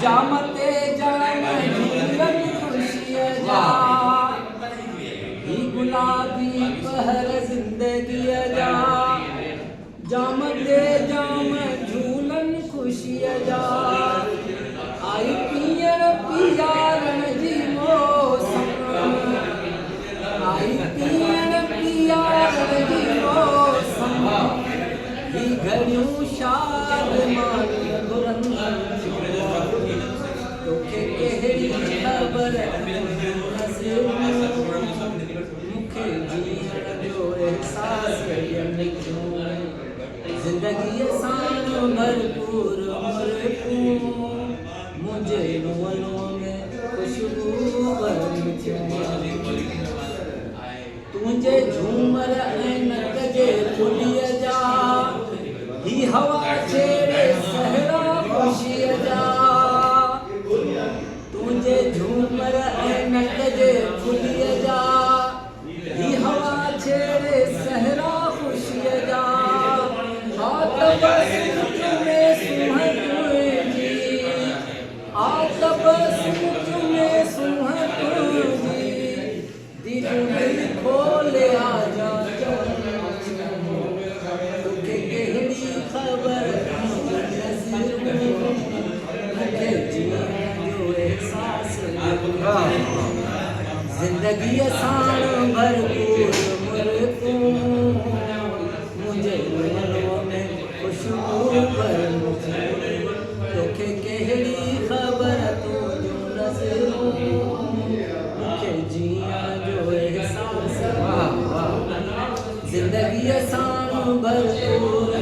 जामते जाम झूलन खुशिय जा ही गुलाबी पहर जिंदगी जा जामते जाम झूलन खुशिय जा आई पियण पियारण जी मौसम आई पियण पियारण जी मौसम ही घड़ियूं शाद मानी घुरनि तोखे कहिड़ी ख़बर मूंखे जीअण जो एहसास ॾियनि क्यों ज़िंदगीअ सां भरपूर मुल्कूं मुंहिंजे मुअलों में ख़ुशबू भरनि थियूं तुंहिंजे झूमर ऐं नक जे फुलीअ जा ही हवा छेड़े सहरा खुशीअ जा तुंहिंजे झूमर ऐं नक जे फुलीअ जा ही हवा छेड़े सहरा खुशीअ जा आत बस मुझ में सुहं तुंहिंजी आत बस मुझ में सुहं तुंहिंजी दिल खोले आजा तोखे कहिड़ी ख़बर मूंखे जीअण जो एहसास ज़िंदगीअ सां भरपूर मुल्कूं मुंहिंजे मुअलों में ख़ुशबू भरनि तोखे कहिड़ी ख़बर तुंहिंजूं नज़रूं मूंखे जीअण जो एहसास ज़िंदगीअ सां भरपूर